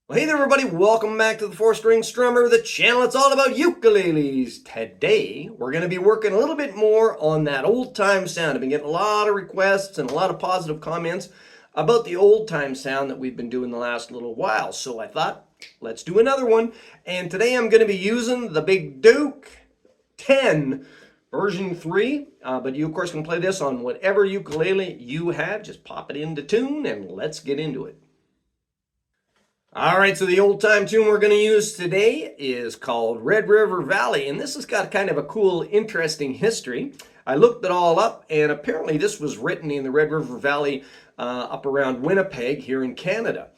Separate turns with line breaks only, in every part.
Well, hey there, everybody. Welcome back to the Four String Strummer, the channel that's all about ukuleles. Today, we're going to be working a little bit more on that old-time sound. I've been getting a lot of requests and a lot of positive comments about the old-time sound that we've been doing the last little while. So I thought, let's do another one. And today I'm going to be using the Big Duke 10 version 3. But you, of course, can play this on whatever ukulele you have. Just pop it into tune and let's get into it. All right, so the old time tune we're going to use today is called Red River Valley, and this has got kind of a cool, interesting history. I looked it all up, and apparently this was written in the Red River Valley up around Winnipeg here in Canada.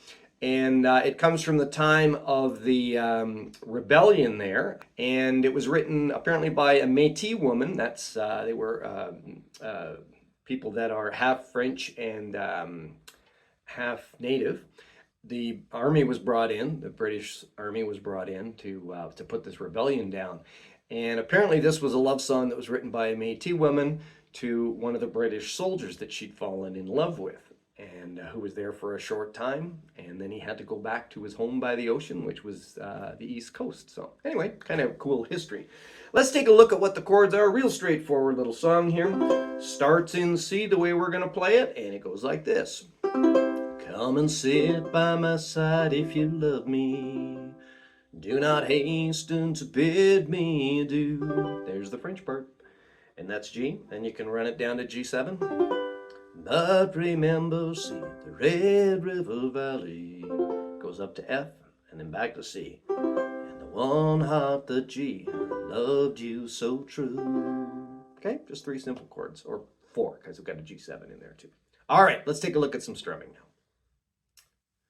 And it comes from the time of the rebellion there, and it was written apparently by a Métis woman. That's they were people that are half French and half Native. The army was brought in, the British army was brought in to put this rebellion down. And apparently this was a love song that was written by a Métis woman to one of the British soldiers that she'd fallen in love with, and who was there for a short time, and then he had to go back to his home by the ocean, which was the East Coast. So anyway, kind of cool history. Let's take a look at what the chords are. Real straightforward little song here. Starts in C the way we're going to play it, and it goes like this. Come and sit by my side if you love me. Do not hasten to bid me adieu. There's the French part. And that's G. And you can run it down to G7. But remember, see, the Red River Valley goes up to F and then back to C. And the one heart that G loved you so true. Okay, just 3 simple chords, or 4, because we've got a G7 in there too. All right, let's take a look at some strumming now.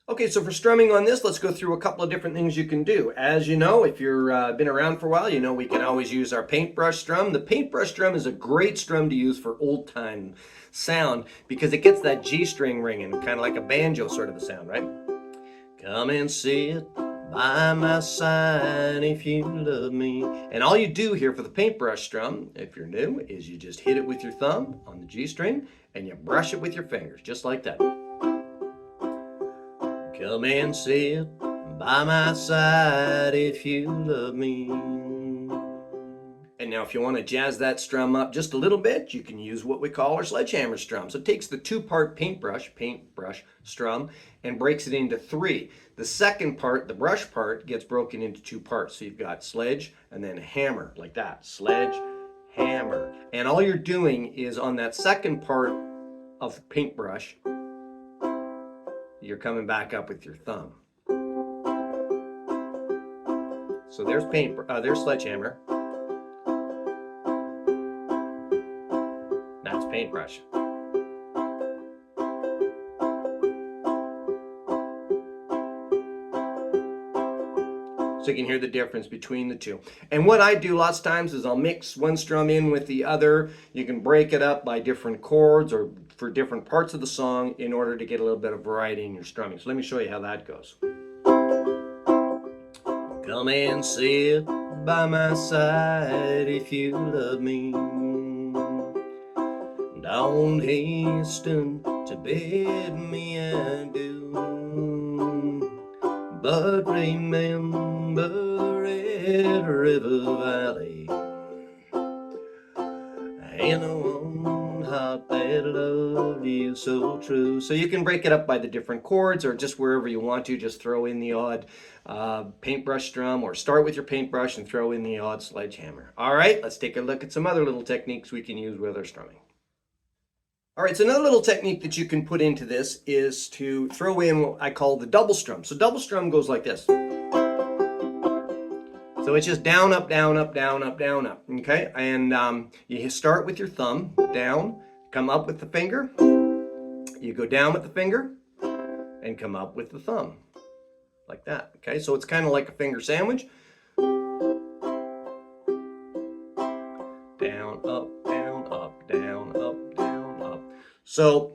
Okay, so for strumming on this, let's go through a couple of different things you can do. As you know, if you've been around for a while, you know we can always use our paintbrush strum. The paintbrush strum is a great strum to use for old-time sound because it gets that G string ringing, kind of like a banjo sort of a sound, right? Come and sit by my side if you love me. And all you do here for the paintbrush strum, if you're new, is you just hit it with your thumb on the G string and you brush it with your fingers, just like that. Come and sit by my side if you love me. And now if you want to jazz that strum up just a little bit, you can use what we call our sledgehammer strum. So it takes the 2-part paintbrush strum, and breaks it into 3. The second part, the brush part, gets broken into 2 parts. So you've got sledge and then hammer, like that. Sledge, hammer. And all you're doing is on that second part of the paintbrush, you're coming back up with your thumb. So there's there's sledgehammer. That's paintbrush. So you can hear the difference between the two. And what I do lots of times is I'll mix one strum in with the other. You can break it up by different chords or for different parts of the song in order to get a little bit of variety in your strumming. So let me show you how that goes. Come and sit by my side if you love me. Don't hasten to bid me adieu. But remember the Red River Valley and the one heart that loved you so true. So you can break it up by the different chords or just wherever you want to. Just throw in the odd paintbrush strum, or start with your paintbrush and throw in the odd sledgehammer. All right, let's take a look at some other little techniques we can use with our strumming. All right, so another little technique that you can put into this is to throw in what I call the double strum. So double strum goes like this. So it's just down, up, down, up, down, up, down, up, okay? And you start with your thumb, down, come up with the finger, you go down with the finger, and come up with the thumb, like that, okay? So it's kind of like a finger sandwich. Down, up, down, up, down, up, down, up. So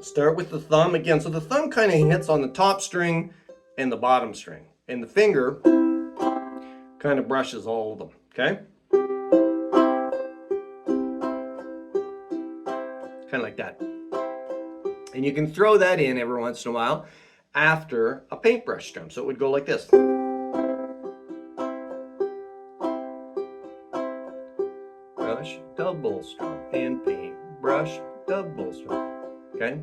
start with the thumb again. So the thumb kind of hits on the top string and the bottom string, and the finger kind of brushes all of them, okay? Kind of like that. And you can throw that in every once in a while after a paintbrush strum. So it would go like this. Brush, double strum, and paint, brush, double strum. Okay?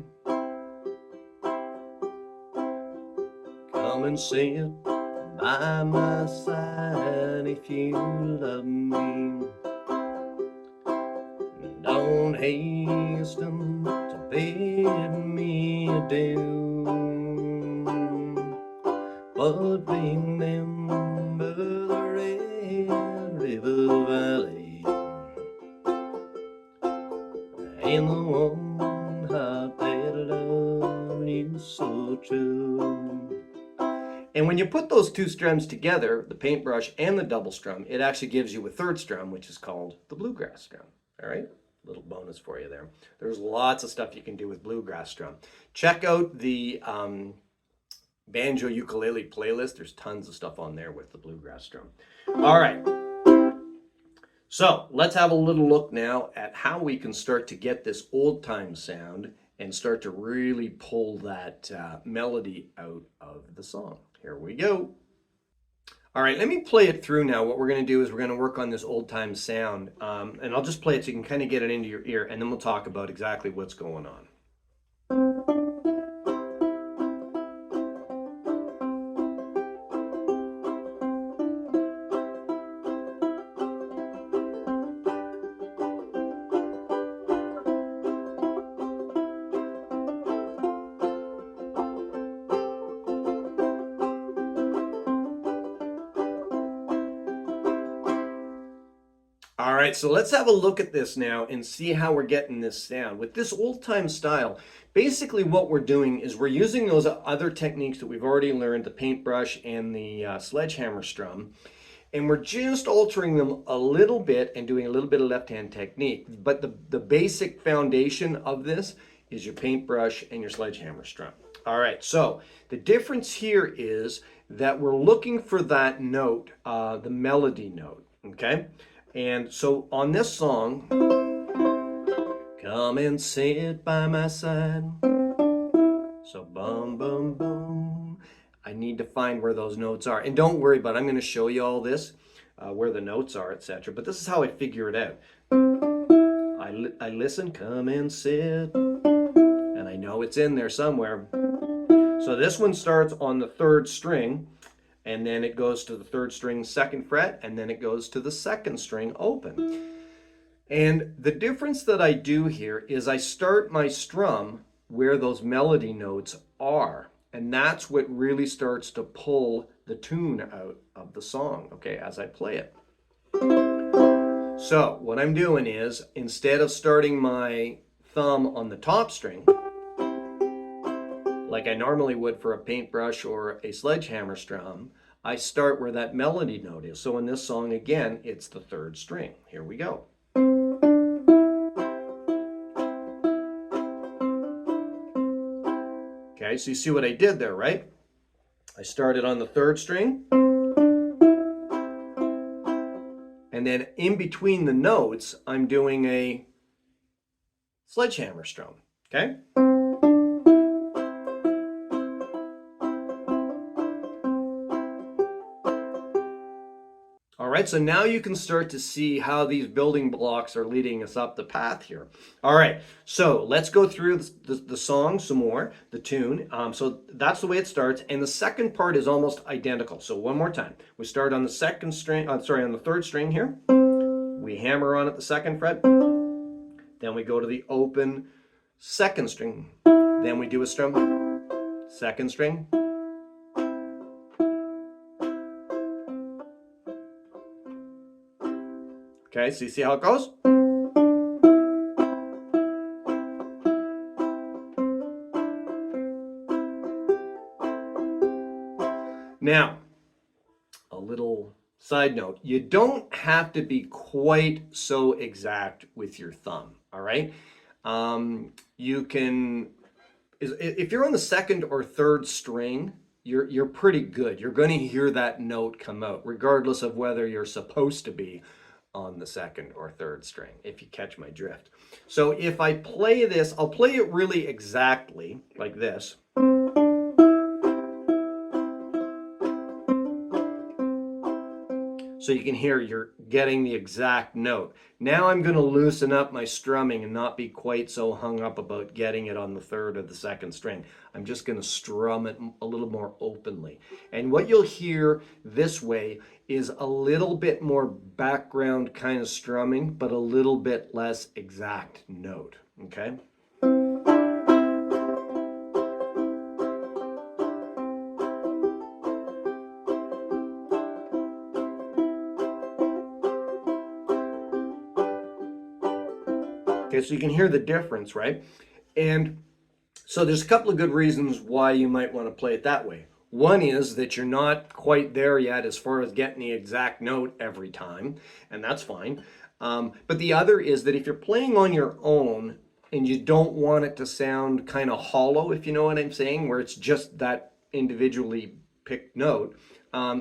Come and sit by my side if you love me. Don't hasten to bid me adieu, but remember the Red River Valley and the one heart that loved you so true. And when you put those two strums together, the paintbrush and the double strum, it actually gives you a third strum, which is called the bluegrass strum. All right, little bonus for you there. There's lots of stuff you can do with bluegrass strum. Check out the banjo ukulele playlist. There's tons of stuff on there with the bluegrass strum. All right. So let's have a little look now at how we can start to get this old time sound and start to really pull that melody out of the song. Here we go. All right, let me play it through now. What we're going to do is we're going to work on this old time sound, and I'll just play it so you can kind of get it into your ear, and then we'll talk about exactly what's going on. All right, so let's have a look at this now and see how we're getting this sound. With this old time style, basically what we're doing is we're using those other techniques that we've already learned, the paintbrush and the sledgehammer strum, and we're just altering them a little bit and doing a little bit of left hand technique. But the basic foundation of this is your paintbrush and your sledgehammer strum. All right, so the difference here is that we're looking for that note, the melody note, okay? And so on this song, come and sit by my side. So bum, bum, bum. I need to find where those notes are. And don't worry about it, I'm going to show you all this, where the notes are, etc. But this is how I figure it out. I listen, come and sit, and I know it's in there somewhere. So this one starts on the third string, and then it goes to the third string second fret, and then it goes to the second string open. And the difference that I do here is I start my strum where those melody notes are, and that's what really starts to pull the tune out of the song, okay, as I play it. So what I'm doing is, instead of starting my thumb on the top string, like I normally would for a paintbrush or a sledgehammer strum, I start where that melody note is. So in this song, again, it's the third string. Here we go. Okay, so you see what I did there, right? I started on the third string, and then in between the notes, I'm doing a sledgehammer strum, okay? All right, so now you can start to see how these building blocks are leading us up the path here. All right, so let's go through the song some more, the tune. So that's the way it starts, and the second part is almost identical. So one more time. We start on the second string, on the third string here. We hammer on at the second fret. Then we go to the open second string. Then we do a strum, second string. Okay, so you see how it goes? Now, a little side note, you don't have to be quite so exact with your thumb, all right? You can, if you're on the second or third string, you're pretty good. You're going to hear that note come out, regardless of whether you're supposed to be on the second or third string, if you catch my drift. So if I play this, I'll play it really exactly like this. So you can hear you're getting the exact note. Now I'm going to loosen up my strumming and not be quite so hung up about getting it on the third or the second string. I'm just going to strum it a little more openly. And what you'll hear this way is a little bit more background kind of strumming, but a little bit less exact note. Okay? Okay, so you can hear the difference, right? And so there's a couple of good reasons why you might want to play it that way. One is that you're not quite there yet as far as getting the exact note every time, and that's fine. But the other is that if you're playing on your own and you don't want it to sound kind of hollow, if you know what I'm saying, where it's just that individually picked note,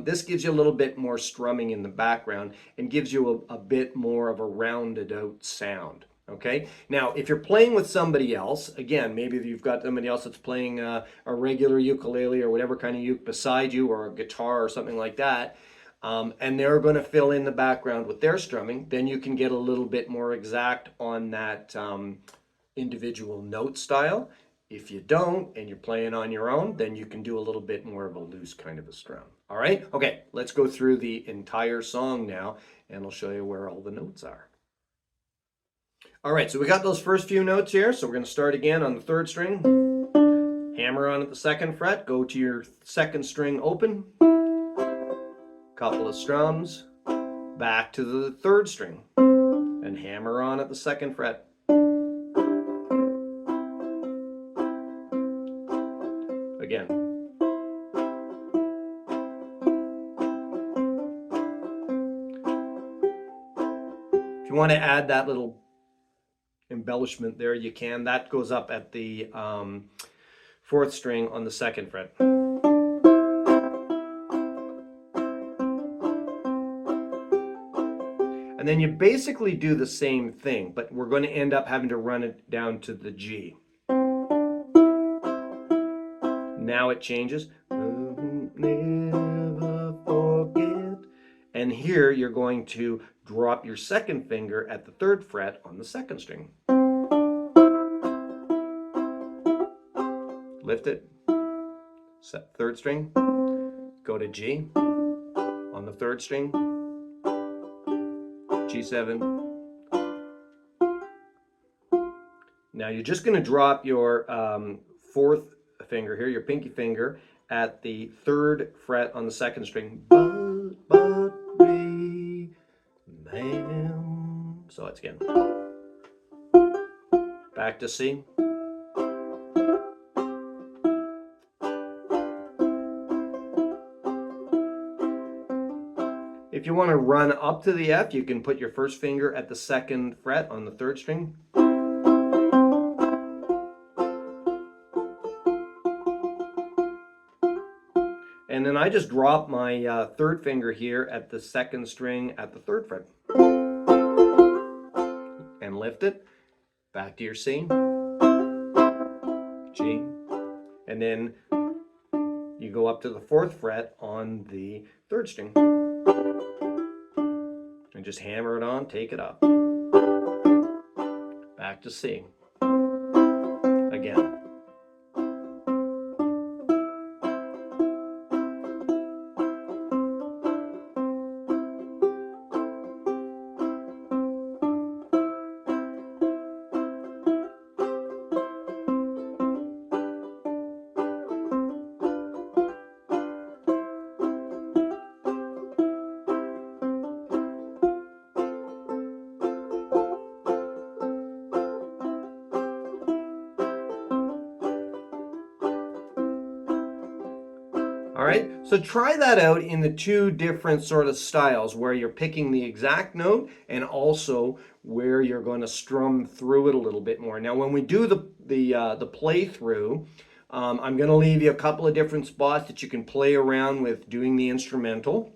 this gives you a little bit more strumming in the background and gives you a bit more of a rounded out sound. Okay, now if you're playing with somebody else, again, maybe you've got somebody else that's playing a regular ukulele or whatever kind of uke beside you, or a guitar or something like that, and they're going to fill in the background with their strumming, then you can get a little bit more exact on that individual note style. If you don't and you're playing on your own, then you can do a little bit more of a loose kind of a strum. All right, okay, let's go through the entire song now, and I'll show you where all the notes are. All right, so we got those first few notes here. So we're going to start again on the third string. Hammer on at the second fret. Go to your second string open. Couple of strums. Back to the third string. And hammer on at the second fret. Again. If you want to add that little embellishment there, you can. That goes up at the fourth string on the second fret. And then you basically do the same thing, but we're going to end up having to run it down to the G. Now it changes. Never forget. And here you're going to drop your second finger at the third fret on the second string. Lift it. Set third string. Go to G on the third string. G7. Now you're just going to drop your fourth finger here, your pinky finger, at the third fret on the second string. But, re, bam. So it's again. Back to C. If you want to run up to the F, you can put your first finger at the second fret on the third string. And then I just drop my third finger here at the second string at the third fret. And lift it. Back to your C. G. And then you go up to the fourth fret on the third string. And just hammer it on, take it up. Back to C. Again. All right, so try that out in the two different sort of styles where you're picking the exact note and also where you're going to strum through it a little bit more. Now, when we do the play through, I'm going to leave you a couple of different spots that you can play around with doing the instrumental.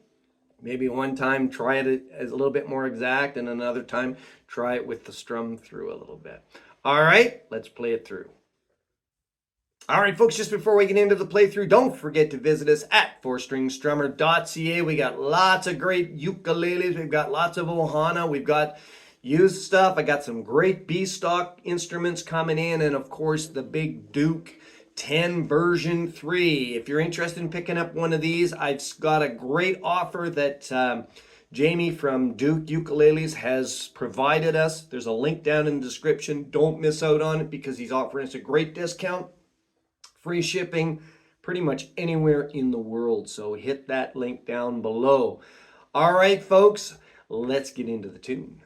Maybe one time try it as a little bit more exact, and another time try it with the strum through a little bit. All right, let's play it through. All right, folks, just before we get into the playthrough, don't forget to visit us at fourstringstrummer.ca. We got lots of great ukuleles. We've got lots of ohana. We've got used stuff. I got some great B-stock instruments coming in, and of course, the big Duke 10 version 3. If you're interested in picking up one of these, I've got a great offer that Jamie from Duke Ukuleles has provided us. There's a link down in the description. Don't miss out on it because he's offering us a great discount. Free shipping pretty much anywhere in the world. So hit that link down below. All right, folks, let's get into the tune.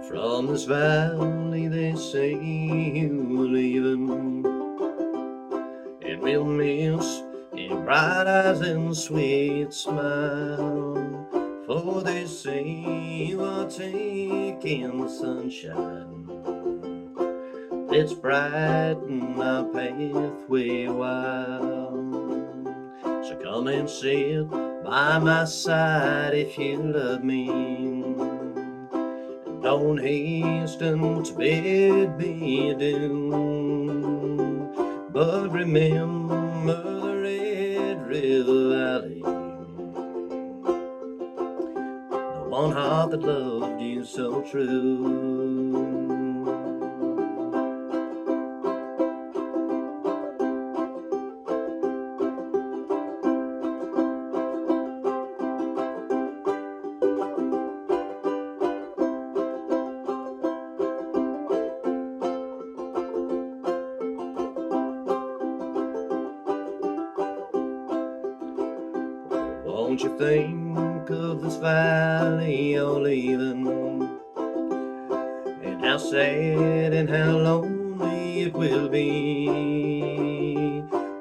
From this valley they say you were leaving, and we'll miss your bright eyes and sweet smile. For they say you are taking the sunshine that's brighten our pathway while. So come and sit by my side if you love me. Don't hasten to bid me adieu, but remember the Red River Valley, the one heart that loved you so true. Won't you think of this valley you're leaving, and how sad and how lonely it will be?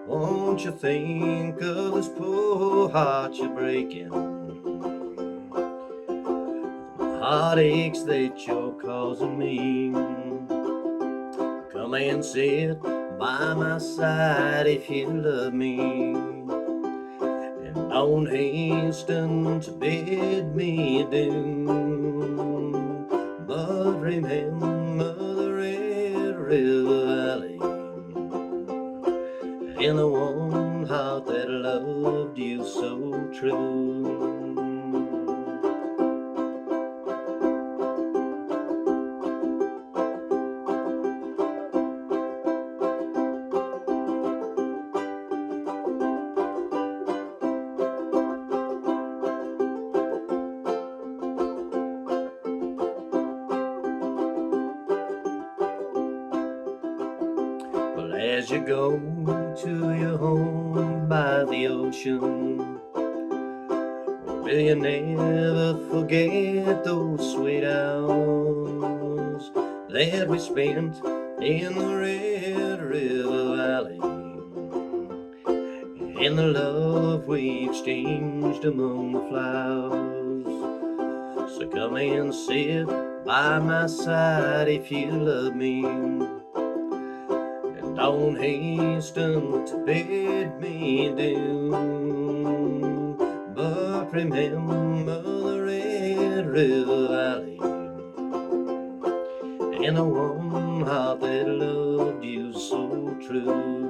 Won't you think of this poor heart you're breaking, the heartaches that you're causing me? Come and sit by my side if you love me. Don't hasten to bid me adieu, but remember the Red River Valley and the one heart that loved you so true. As you go to your home by the ocean, will you never forget those sweet hours that we spent in the Red River Valley, and the love we exchanged among the flowers? So come and sit by my side if you love me. Don't hasten to bid me adieu, but remember the Red River Valley and the one heart that loved you so true.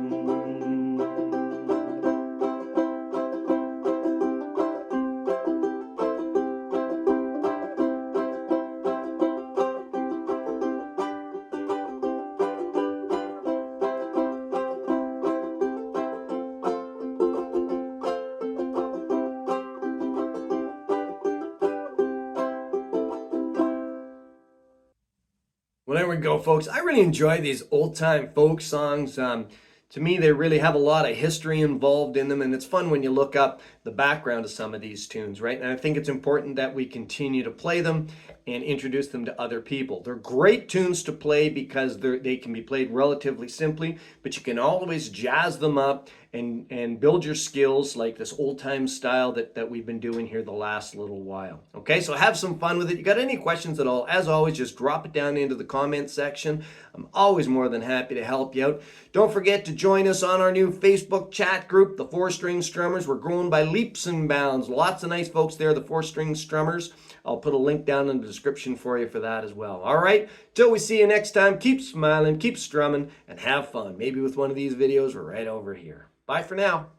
Well, there we go, folks. I really enjoy these old-time folk songs. To me, they really have a lot of history involved in them, and it's fun when you look up the background of some of these tunes, right? And I think it's important that we continue to play them and introduce them to other people. They're great tunes to play because they can be played relatively simply, but you can always jazz them up and build your skills like this old time style that we've been doing here the last little while. Okay, so have some fun with it. You got any questions at all, as always, just drop it down into the comment section. I'm always more than happy to help you out. Don't forget to join us on our new Facebook chat group, the 4-String Strummers. We're growing by leaps and bounds. Lots of nice folks there, the 4-String Strummers. I'll put a link down in the description for you for that as well. All right, till we see you next time, keep smiling, keep strumming, and have fun. Maybe with one of these videos right over here. Bye for now.